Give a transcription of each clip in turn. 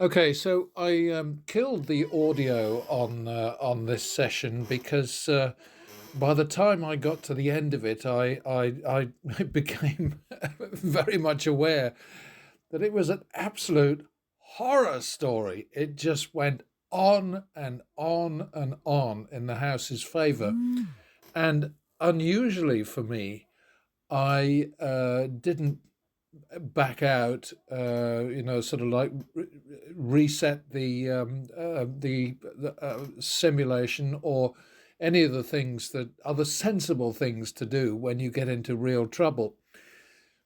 Okay, so I killed the audio on this session because by the time I got to the end of it, I became very much aware that it was an absolute horror story. It just went on and on and on in the house's favour, and unusually for me, I didn't back out, sort of like reset the simulation or any of the things that are the sensible things to do when you get into real trouble.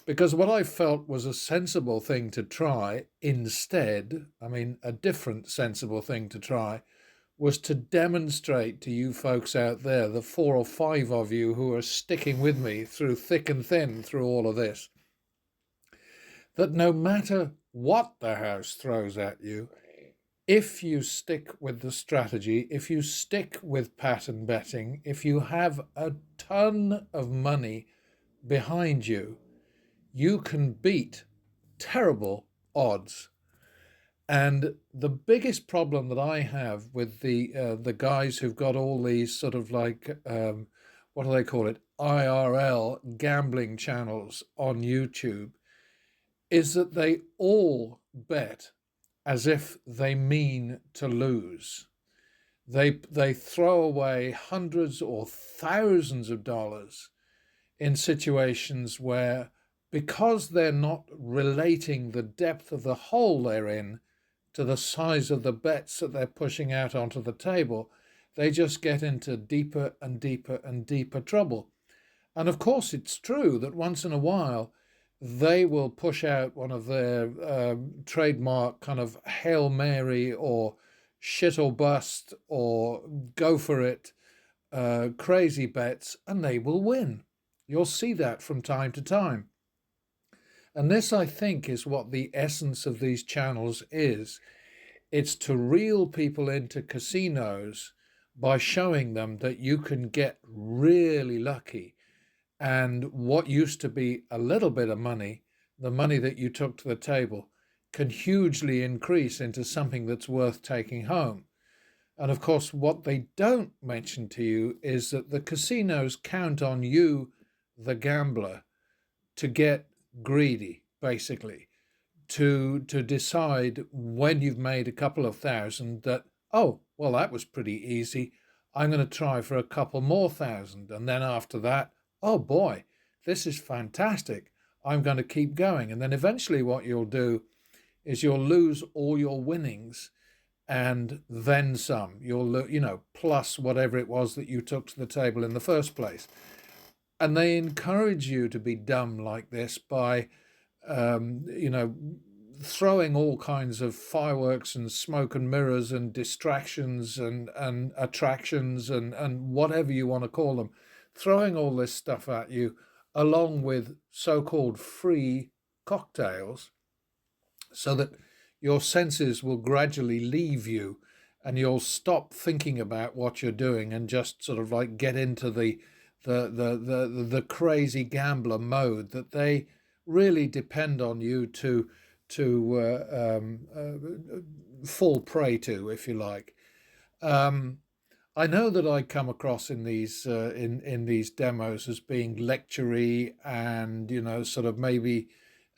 Because what I felt was a sensible thing to try instead, I mean, a different sensible thing to try, was to demonstrate to you folks out there, the four or five of you who are sticking with me through thick and thin through all of this, that no matter what the house throws at you, if you stick with the strategy, if you stick with pattern betting, if you have a ton of money behind you, you can beat terrible odds. And the biggest problem that I have with the guys who've got all these sort of like what do they call it, IRL gambling channels on YouTube, is that they all bet as if they mean to lose. They throw away hundreds or thousands of dollars in situations where, because they're not relating the depth of the hole they're in to the size of the bets that they're pushing out onto the table, they just get into deeper and deeper and deeper trouble. And of course, it's true that once in a while they will push out one of their trademark kind of Hail Mary or shit or bust or go for it crazy bets, and they will win. You'll see that from time to time. And this, I think, is what the essence of these channels is. It's to reel people into casinos by showing them that you can get really lucky, and what used to be a little bit of money, the money that you took to the table, can hugely increase into something that's worth taking home. And of course, what they don't mention to you is that the casinos count on you, the gambler, to get greedy, basically, to decide when you've made a couple of thousand that, oh, well, that was pretty easy. I'm going to try for a couple more thousand. And then after that, oh boy, this is fantastic. I'm going to keep going. And then eventually what you'll do is you'll lose all your winnings and then some. You'll, plus whatever it was that you took to the table in the first place. And they encourage you to be dumb like this by, you know, throwing all kinds of fireworks and smoke and mirrors and distractions and attractions and whatever you want to call them, throwing all this stuff at you along with so-called free cocktails, so that your senses will gradually leave you and you'll stop thinking about what you're doing and just sort of like get into the crazy gambler mode that they really depend on you to fall prey to, if you like. Um, I know that I come across in these in these demos as being lectury and sort of maybe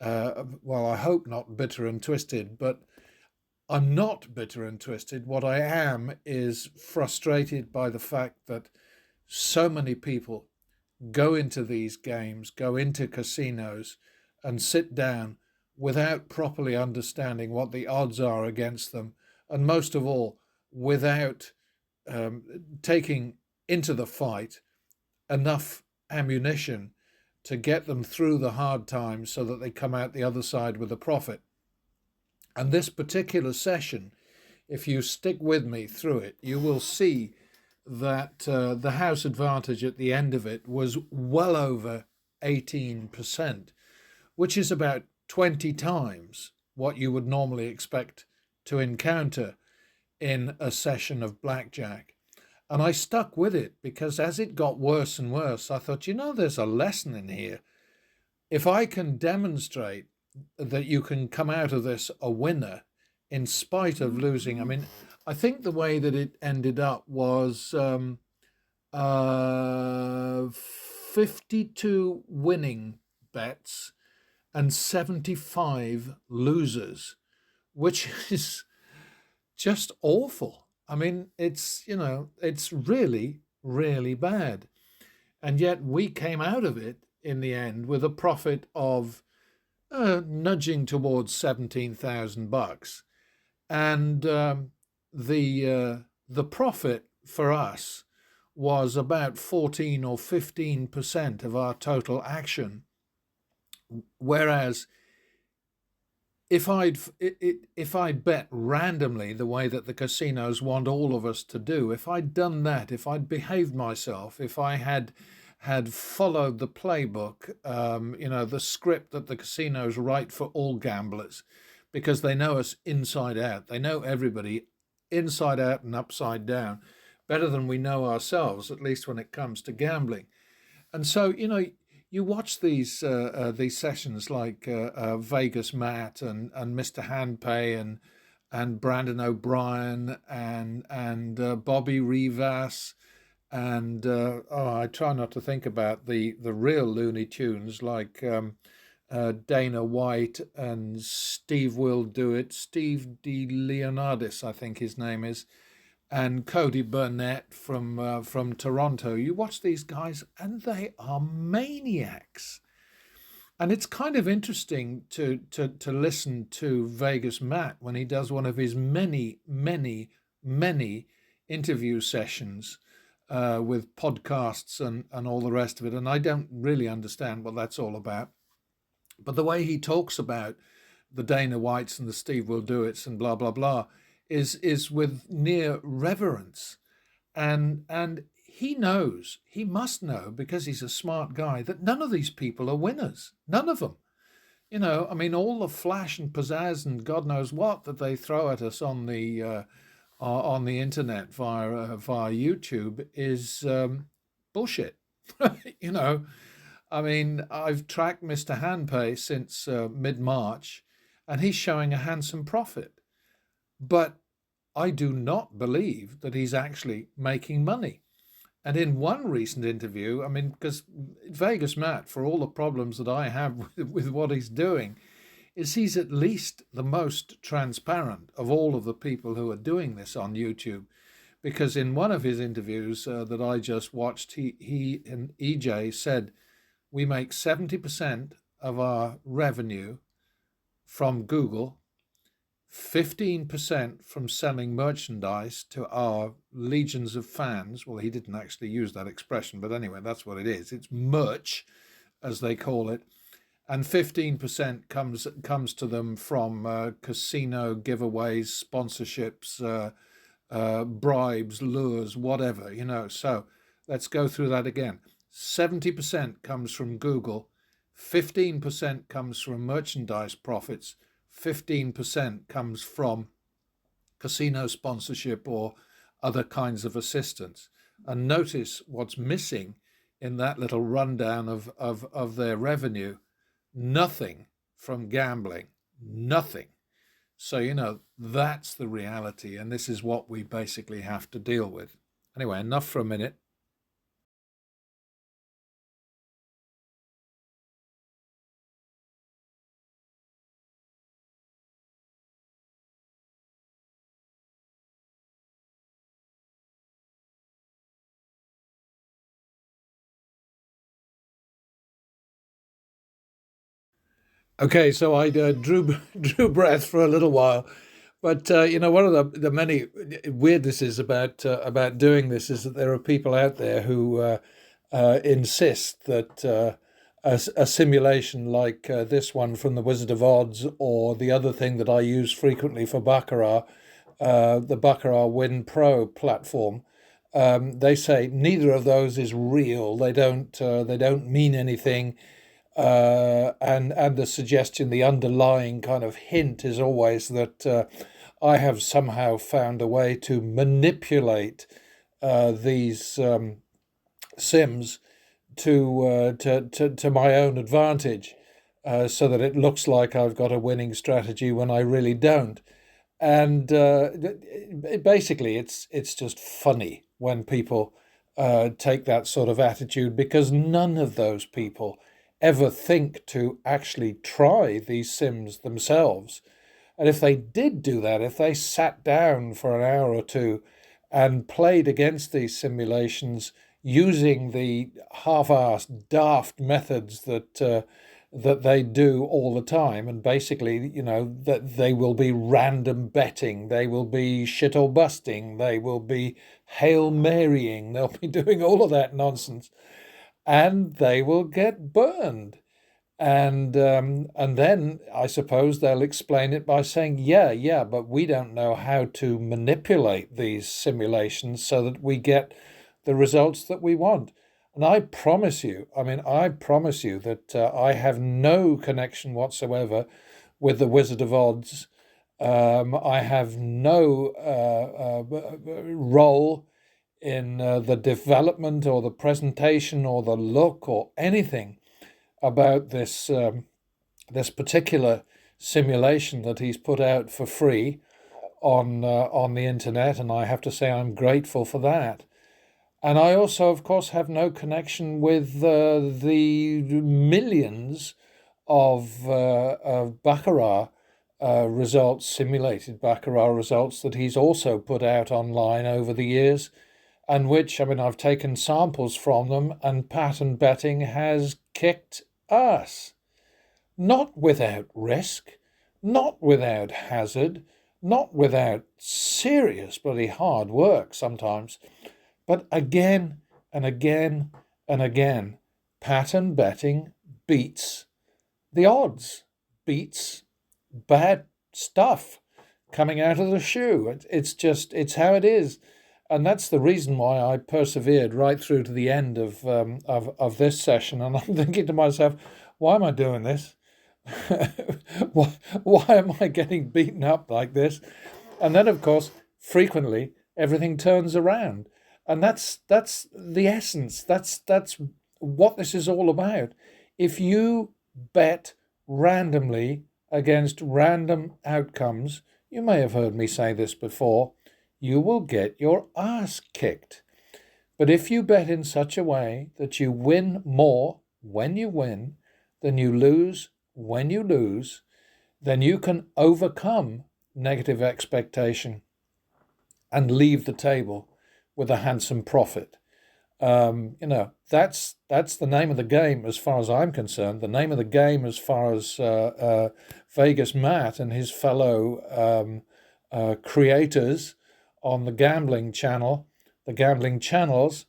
well, I hope not bitter and twisted, but I'm not bitter and twisted. What I am is frustrated by the fact that so many people go into these games, go into casinos, and sit down without properly understanding what the odds are against them, and most of all, without taking into the fight enough ammunition to get them through the hard times so that they come out the other side with a profit. And this particular session, if you stick with me through it, you will see that the house advantage at the end of it was well over 18%, which is about 20 times what you would normally expect to encounter in a session of blackjack. And I stuck with it because as it got worse and worse, I thought, there's a lesson in here. If I can demonstrate that you can come out of this a winner, in spite of losing. I mean, I think the way that it ended up was 52 winning bets and 75 losers, which is just awful. I mean, it's really, really bad. And yet we came out of it in the end with a profit of nudging towards $17,000, and the profit for us was about 14 or 15% of our total action. Whereas if I'd bet randomly the way that the casinos want all of us to do, if I'd done that, if I'd behaved myself, if I had followed the playbook, the script that the casinos write for all gamblers, because they know us inside out. They know everybody inside out and upside down better than we know ourselves, at least when it comes to gambling. And so, you watch these sessions like Vegas Matt and Mr. Handpay and Brandon O'Brien and Bobby Rivas and I try not to think about the real Looney Tunes like Dana White and Steve Will Do It, Steve De Leonardis, I think his name is, and Cody Burnett from Toronto. You watch these guys, and they are maniacs. And it's kind of interesting to listen to Vegas Matt when he does one of his many, many, many interview sessions with podcasts and all the rest of it. And I don't really understand what that's all about. But the way he talks about the Dana Whites and the Steve Will Do It's and blah, blah, blah is with near reverence. And he must know, because he's a smart guy, that none of these people are winners. None of them. I mean, all the flash and pizzazz and God knows what that they throw at us on the internet via YouTube is bullshit. you know, I mean, I've tracked Mr. Handpay since mid-March, and he's showing a handsome profit. But I do not believe that he's actually making money. And in one recent interview, I mean, because Vegas Matt, for all the problems that I have with what he's doing, is he's at least the most transparent of all of the people who are doing this on YouTube. Because in one of his interviews that I just watched, he and EJ said, we make 70% of our revenue from Google, 15% from selling merchandise to our legions of fans. Well, he didn't actually use that expression, but anyway, that's what it is. It's merch, as they call it. And 15% comes to them from casino giveaways, sponsorships, bribes, lures, whatever. So let's go through that again. 70% comes from Google, 15% comes from merchandise profits, 15% comes from casino sponsorship or other kinds of assistance. And notice what's missing in that little rundown of their revenue. Nothing from gambling, nothing. So, that's the reality, and this is what we basically have to deal with. Anyway, enough for a minute. Okay, so I drew breath for a little while, but one of the many weirdnesses about doing this is that there are people out there who insist that a simulation like this one from the Wizard of Odds, or the other thing that I use frequently for baccarat, the Baccarat Win Pro platform. They say neither of those is real. They don't mean anything. And the suggestion, the underlying kind of hint is always that I have somehow found a way to manipulate these sims to my own advantage, so that it looks like I've got a winning strategy when I really don't. And basically, it's just funny when people take that sort of attitude, because none of those people ever think to actually try these sims themselves. And if they did do that, if they sat down for an hour or two and played against these simulations using the half-assed, daft methods that they do all the time, and basically, that they will be random betting, they will be shit or busting, they will be Hail Marying, they'll be doing all of that nonsense, and they will get burned. And then I suppose they'll explain it by saying, yeah, but we don't know how to manipulate these simulations so that we get the results that we want. And I promise you that I have no connection whatsoever with the Wizard of Odds. I have no role in the development or the presentation or the look or anything about this particular simulation that he's put out for free on the internet, and I have to say I'm grateful for that. And I also, of course, have no connection with the millions of baccarat results, simulated baccarat results that he's also put out online over the years, and which, I've taken samples from them, and pattern betting has kicked ass. Not without risk, not without hazard, not without serious bloody hard work sometimes, but again and again and again, pattern betting beats the odds, beats bad stuff coming out of the shoe. It's how it is. And that's the reason why I persevered right through to the end of this session. And I'm thinking to myself, why am I doing this? why am I getting beaten up like this? And then, of course, frequently everything turns around, and that's the essence. That's what this is all about. If you bet randomly against random outcomes, you may have heard me say this before, you will get your ass kicked. But if you bet in such a way that you win more when you win than you lose when you lose, then you can overcome negative expectation and leave the table with a handsome profit. That's the name of the game as far as I'm concerned. The name of the game as far as Vegas Matt and his fellow creators on the gambling channel, the gambling channels,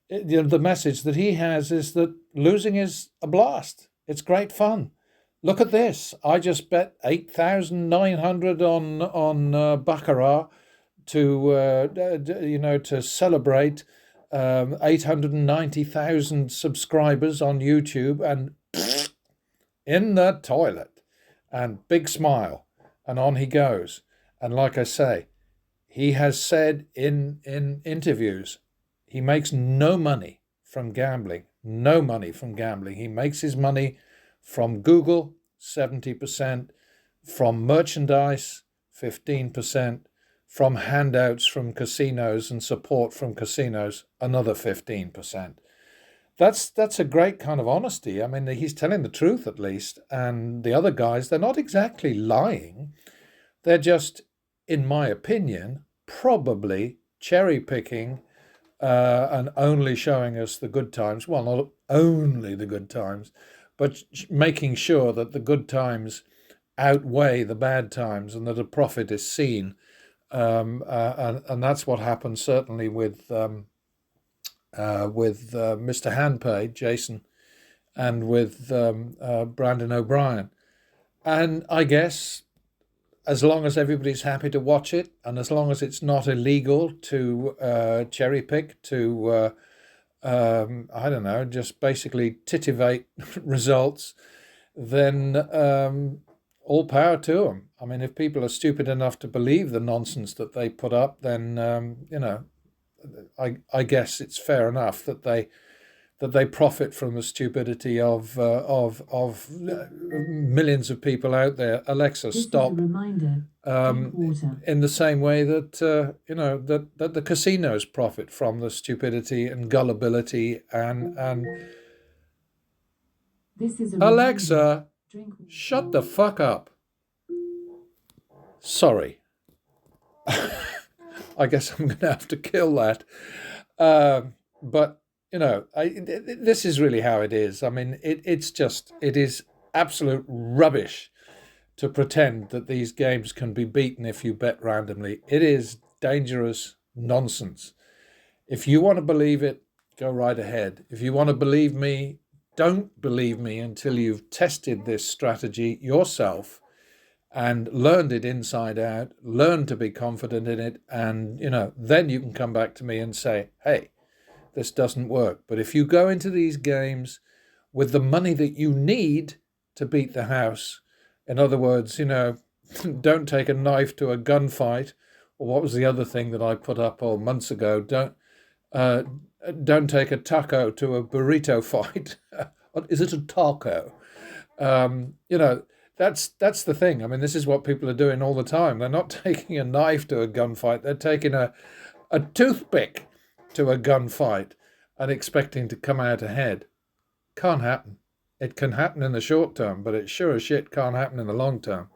the message that he has is that losing is a blast. It's great fun. Look at this. I just bet 8,900 on baccarat to celebrate 890,000 subscribers on YouTube, and in the toilet, and big smile, and on he goes. And like I say, he has said in interviews, he makes no money from gambling. No money from gambling. He makes his money from Google, 70%, from merchandise, 15%, from handouts from casinos and support from casinos, another 15%. That's a great kind of honesty. He's telling the truth at least. And the other guys, they're not exactly lying. They're just, in my opinion, probably cherry picking and only showing us the good times. Well, not only the good times, but making sure that the good times outweigh the bad times and that a profit is seen. And that's what happened certainly with Mr. Handpaid, Jason, and with Brandon O'Brien. And I guess as long as everybody's happy to watch it, and as long as it's not illegal to cherry pick, to I don't know, just basically titivate results, then all power to them. If people are stupid enough to believe the nonsense that they put up, then I guess it's fair enough that that they profit from the stupidity of millions of people out there. Alexa, This is a stop. reminder. Drink water. In the same way that that the casinos profit from the stupidity and gullibility and This is a reminder. Alexa, Drink. shut the fuck up. Sorry. I guess I'm going to have to kill that. But this is really how it is. I mean, it is absolute rubbish to pretend that these games can be beaten if you bet randomly. It is dangerous nonsense. If you want to believe it, go right ahead. If you want to believe me, don't believe me until you've tested this strategy yourself and learned it inside out, learned to be confident in it, and then you can come back to me and say, hey, this doesn't work. But if you go into these games with the money that you need to beat the house, in other words, don't take a knife to a gunfight, or what was the other thing that I put up months ago? Don't take a taco to a burrito fight. Is it a taco? That's the thing. I mean, this is what people are doing all the time. They're not taking a knife to a gunfight. They're taking a toothpick to a gunfight and expecting to come out ahead. Can't happen. It can happen in the short term, but it sure as shit can't happen in the long term.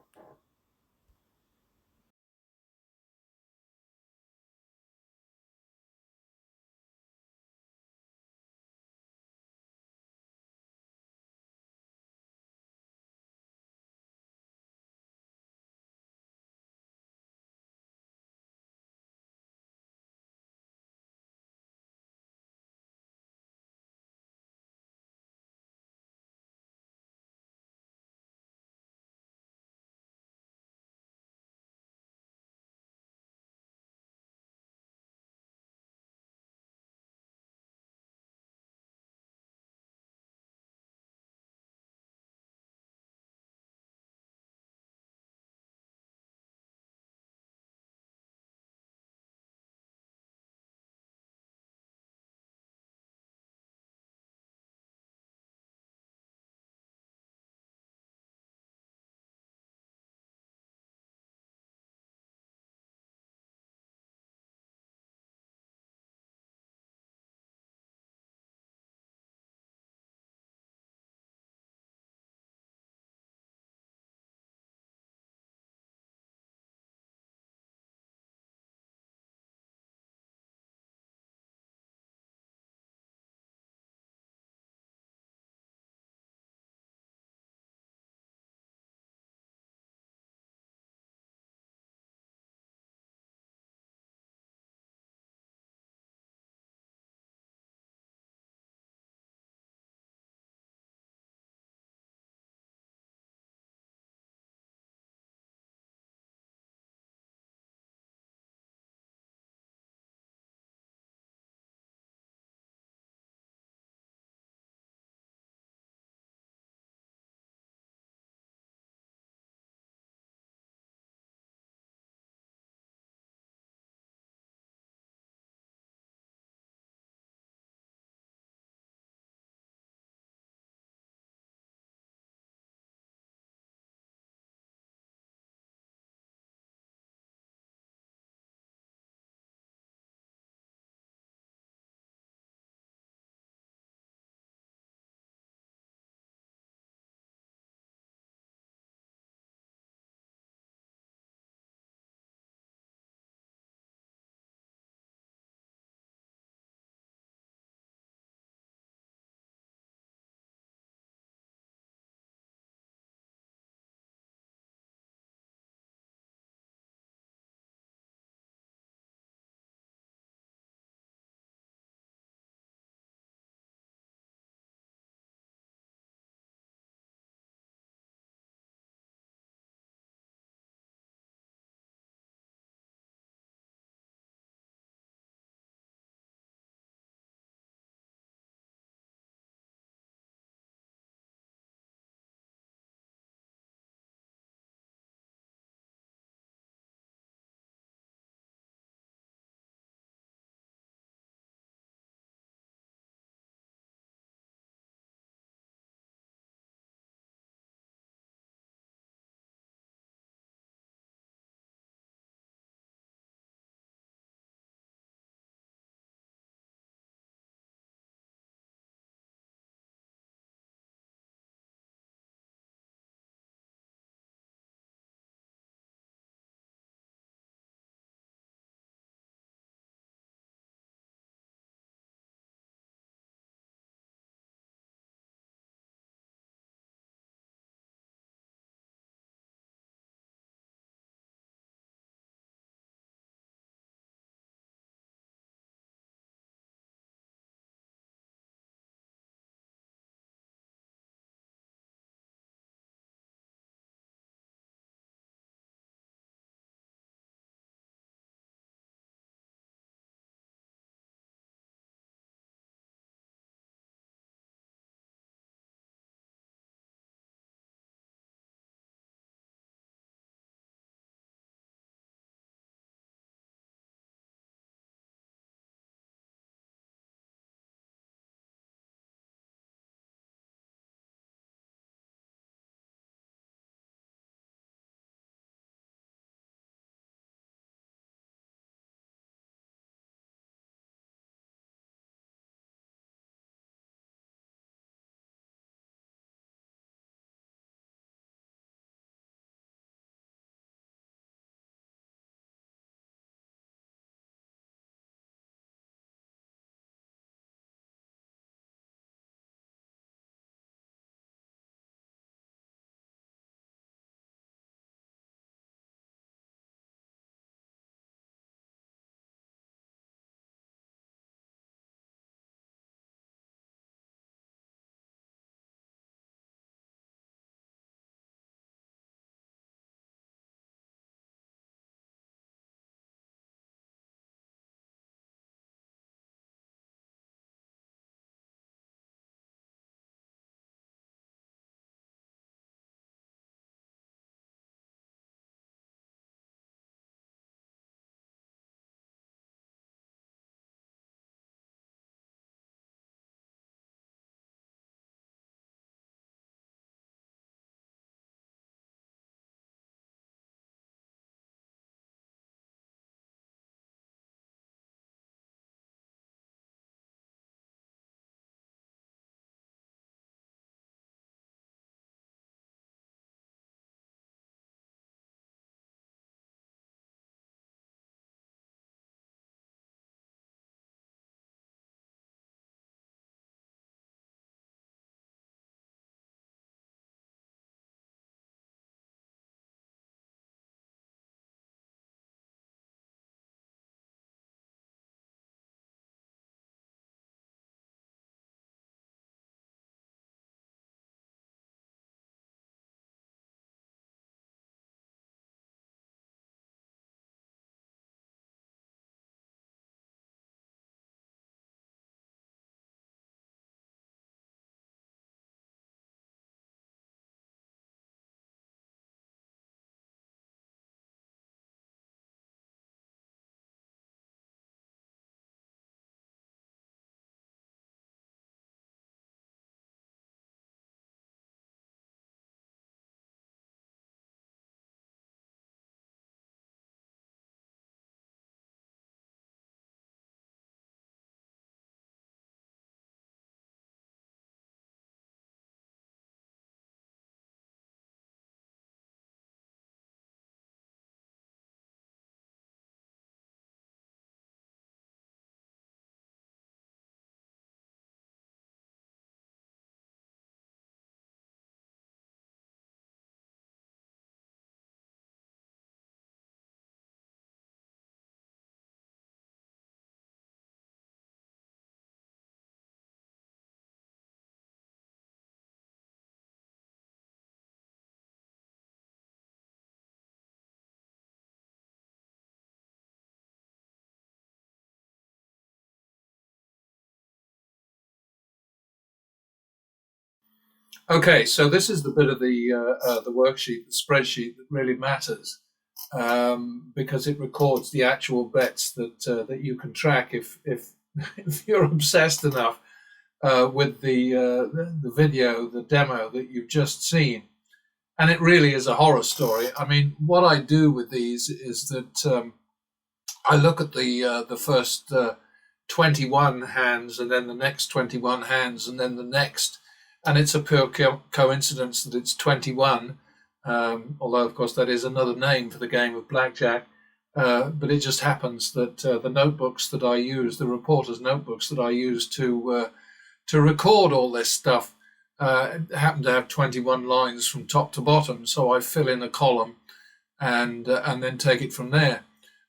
Okay, so this is the bit of the worksheet, the spreadsheet that really matters, because it records the actual bets that you can track if if you're obsessed enough with the video, the demo that you've just seen. And it really is a horror story. I mean, what I do with these is that I look at the first 21 hands, and then the next 21 hands, and then the next, and it's a pure coincidence that it's 21. Although, of course, that is another name for the game of blackjack. But it just happens that the notebooks that I use, the reporters' notebooks that I use to record all this stuff, happen to have 21 lines from top to bottom. So I fill in a column and then take it from there.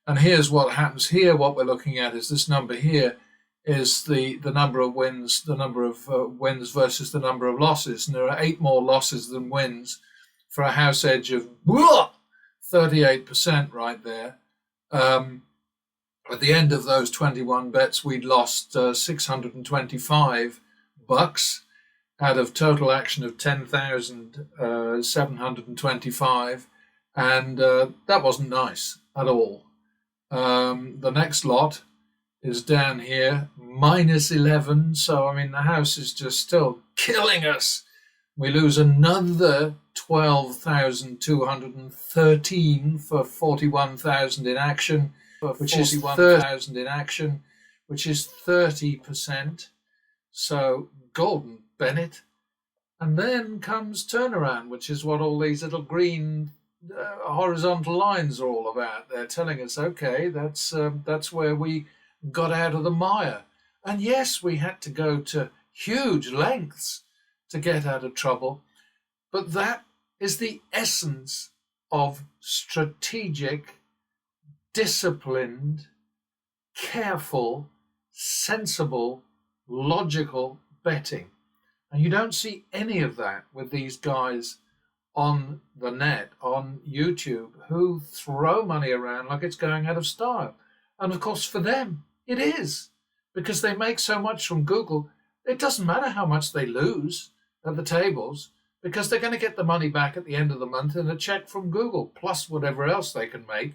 And here's what happens here. What we're looking at is this number here is the number of wins, the number of wins versus the number of losses. And there are 8 more losses than wins for a house edge of 38% right there. At the end of those 21 bets, we'd lost $625 out of total action of 10,725, and that wasn't nice at all. The next lot is down here, minus 11. So, I mean, the house is just still killing us. We lose another 12,213 for 41,000 in action, which is 41,000 in action, which is 30%. So, golden Bennett. And then comes turnaround, which is what all these little green horizontal lines are all about. They're telling us, okay, that's where we got out of the mire. And yes, we had to go to huge lengths to get out of trouble. But that is the essence of strategic, disciplined, careful, sensible, logical betting. And you don't see any of that with these guys on the net, on YouTube, who throw money around like it's going out of style. And of course, for them, it is, because they make so much from Google. It doesn't matter how much they lose at the tables, because they're going to get the money back at the end of the month in a check from Google, plus whatever else they can make.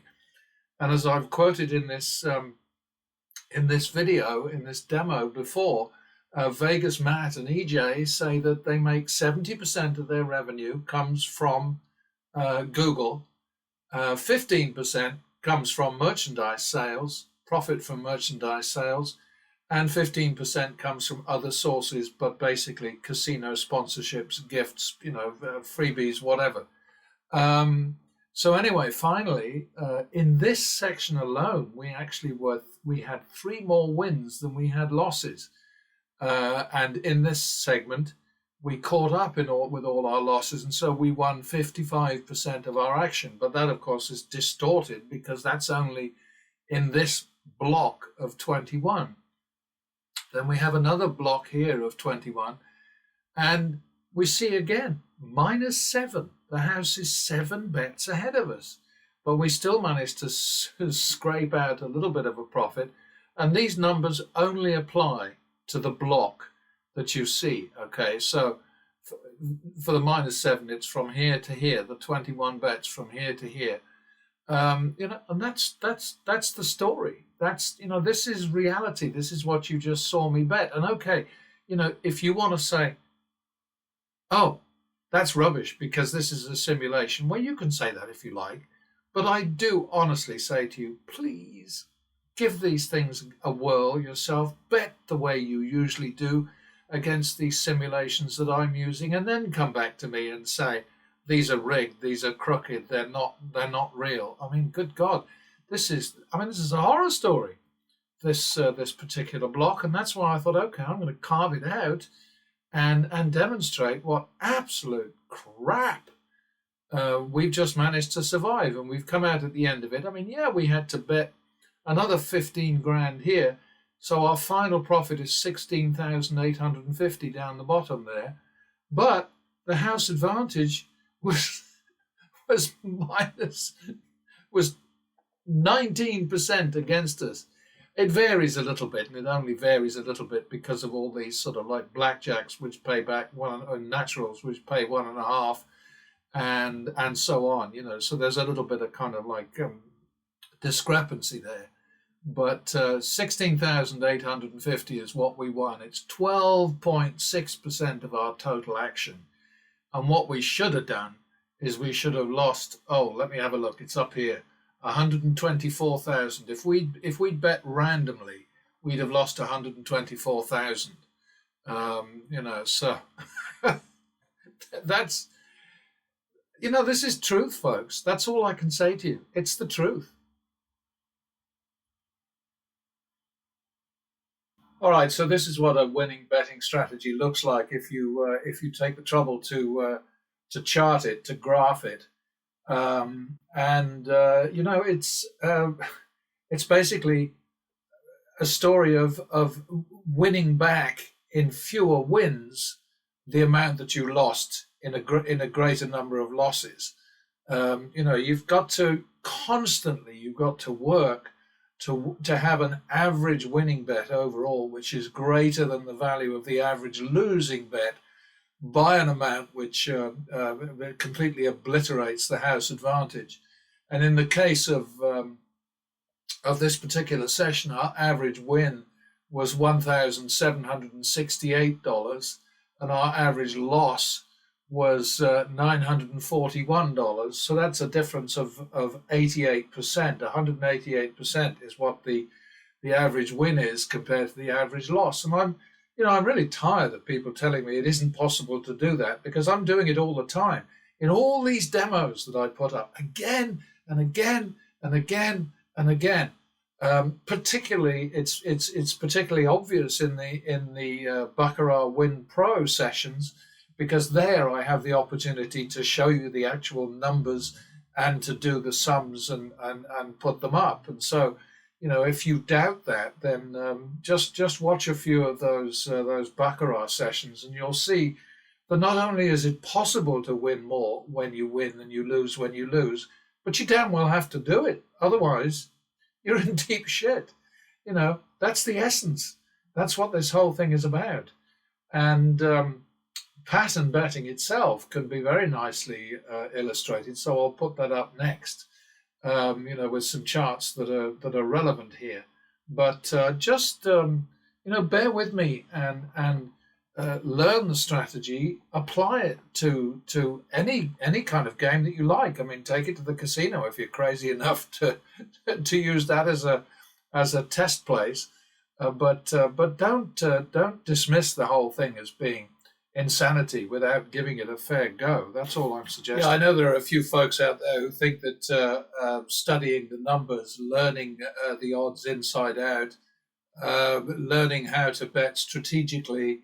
And as I've quoted in this video, in this demo before, Vegas Matt and EJ say that they make 70% of their revenue comes from Google, 15% comes from merchandise sales, profit from merchandise sales, and 15% comes from other sources, but basically casino sponsorships, gifts, freebies, whatever. So anyway, finally, in this section alone, we had 3 more wins than we had losses. And in this segment, we caught up with all our losses, and so we won 55% of our action. But that, of course, is distorted because that's only in this block of 21. Then we have another block here of 21, and we see again minus 7. The house is 7 bets ahead of us, but we still managed to scrape out a little bit of a profit. And these numbers only apply to the block that you see. Okay, so for the minus 7, it's from here to here. The 21 bets from here to here. And that's the story. This is reality. This is what you just saw me bet. And okay, if you want to say, oh, that's rubbish because this is a simulation, well, you can say that if you like. But I do honestly say to you, please give these things a whirl yourself. Bet the way you usually do against these simulations that I'm using, and then come back to me and say, these are rigged, these are crooked, they're not real. I mean, good God, this is a horror story, this particular block. And that's why I thought, okay, I'm going to carve it out and demonstrate what absolute crap we've just managed to survive. And we've come out at the end of it. I mean, yeah, we had to bet another 15 grand here. So our final profit is 16,850 down the bottom there. But the house advantage was 19% against us. It varies a little bit, and it only varies a little bit because of all these sort of like blackjacks, which pay back one, and naturals, which pay 1.5, and so on. So there's a little bit of kind of like discrepancy there. But 16,850 is what we won. It's 12.6% of our total action. And what we should have done is we should have lost. Oh, let me have a look. It's up here. 124,000. If we'd bet randomly, we'd have lost 124,000. So that's this is truth, folks. That's all I can say to you. It's the truth. All right, so this is what a winning betting strategy looks like if you take the trouble to chart it, to graph it, and it's basically a story of winning back in fewer wins the amount that you lost in a greater number of losses. You've got to work to have an average winning bet overall, which is greater than the value of the average losing bet by an amount which completely obliterates the house advantage. And in the case of this particular session, our average win was $1,768, and our average loss was $941. So that's a difference of 88%. 188% is what the average win is compared to the average loss. And I'm really tired of people telling me it isn't possible to do that, because I'm doing it all the time in all these demos that I put up again and again and again and again. Particularly, it's particularly obvious in the Baccarat Win Pro sessions, because there I have the opportunity to show you the actual numbers and to do the sums and put them up. And so, if you doubt that, then just watch a few of those Baccarat sessions, and you'll see that not only is it possible to win more when you win than you lose when you lose, but you damn well have to do it. Otherwise, you're in deep shit. That's the essence. That's what this whole thing is about. And pattern betting itself can be very nicely illustrated. So I'll put that up next, with some charts that are relevant here. But just bear with me and learn the strategy, apply it to any kind of game that you like. I mean, take it to the casino if you're crazy enough to use that as a test place. But don't dismiss the whole thing as being insanity without giving it a fair go. That's all I'm suggesting. Yeah, I know there are a few folks out there who think that studying the numbers, learning the odds inside out, learning how to bet strategically,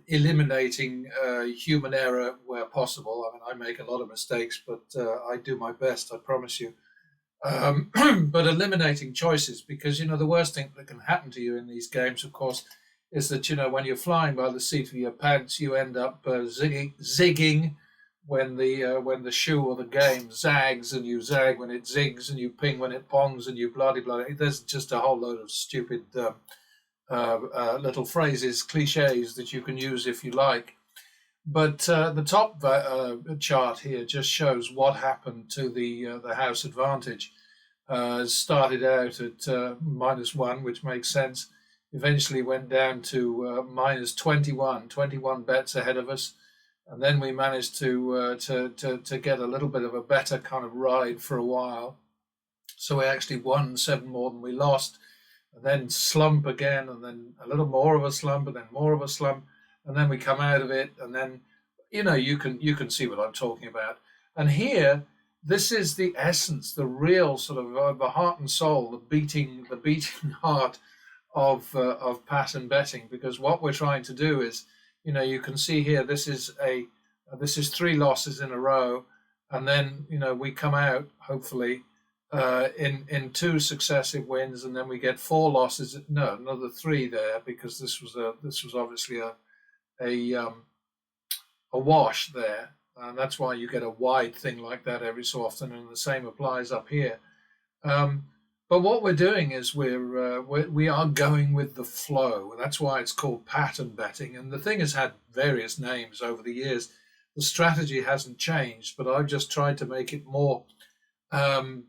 eliminating human error where possible. I mean, I make a lot of mistakes, but I do my best, I promise you. But eliminating choices, because, the worst thing that can happen to you in these games, of course, is that, when you're flying by the seat of your pants, you end up zigging when the shoe or the game zags, and you zag when it zigs, and you ping when it pongs, and you blah-de-blah. There's just a whole load of stupid little phrases, cliches that you can use if you like. But the top chart here just shows what happened to the house advantage. Started out at -1, which makes sense. Eventually went down to minus 21 bets ahead of us, and then we managed to get a little bit of a better kind of ride for a while. So we actually won 7 more than we lost, and then slump again, and then a little more of a slump, and then more of a slump, and then we come out of it, and then you can see what I'm talking about. And here, this is the essence, the real sort of the heart and soul, the beating heart of pattern betting, because what we're trying to do is, you can see here, this is 3 losses in a row, and then we come out hopefully in 2 successive wins, and then we get 4 losses. No, another 3 there, because this was obviously a wash there, and that's why you get a wide thing like that every so often, and the same applies up here. But what we're doing is we are going with the flow. That's why it's called pattern betting. And the thing has had various names over the years. The strategy hasn't changed, but I've just tried to make it more um,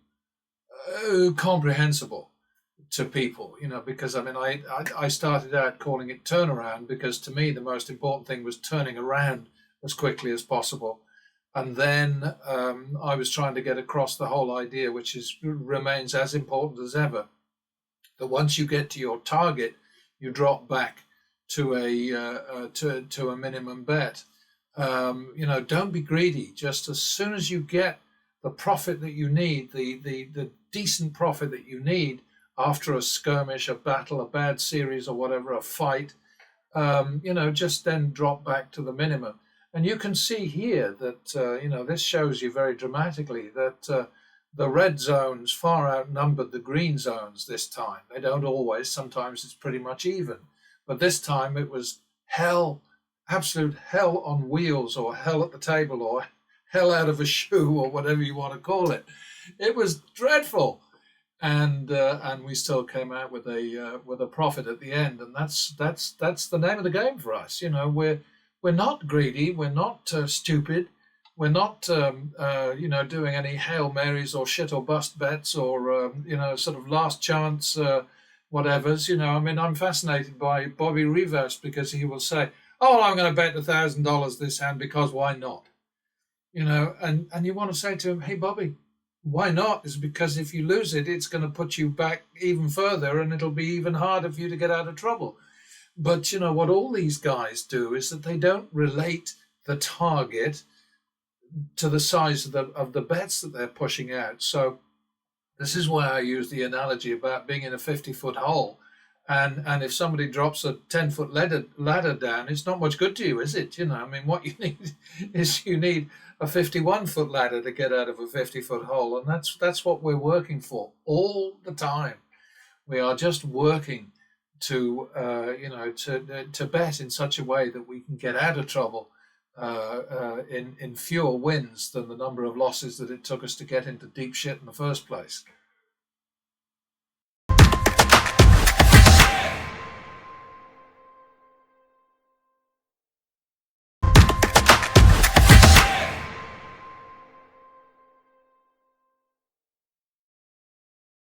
comprehensible to people. Because I mean, I started out calling it turnaround because to me the most important thing was turning around as quickly as possible. And then I was trying to get across the whole idea, which remains as important as ever, that once you get to your target, you drop back to a minimum bet. Don't be greedy. Just as soon as you get the profit that you need, the decent profit that you need after a skirmish, a battle, a bad series, or whatever, a fight, just then drop back to the minimum. And you can see here that, this shows you very dramatically that the red zones far outnumbered the green zones this time. They don't always, sometimes it's pretty much even. But this time it was hell, absolute hell on wheels, or hell at the table, or hell out of a shoe, or whatever you want to call it. It was dreadful. And we still came out with a profit at the end, and that's the name of the game for us. We're not greedy, we're not stupid, we're not doing any Hail Marys or shit or bust bets, or sort of last chance whatevers. I mean, I'm fascinated by Bobby Rivers because he will say, "Oh, I'm going to bet $1,000 this hand because why not?" And you want to say to him, "Hey, Bobby, why not?" Is because if you lose it, it's going to put you back even further, and it'll be even harder for you to get out of trouble. But what all these guys do is that they don't relate the target to the size of the bets that they're pushing out. So this is why I use the analogy about being in a 50-foot hole, and if somebody drops a 10-foot ladder down, it's not much good to you, is it? I mean, what you need is you need a 51-foot ladder to get out of a 50-foot hole, and that's what we're working for all the time. We are just working to to bet in such a way that we can get out of trouble in fewer wins than the number of losses that it took us to get into deep shit in the first place.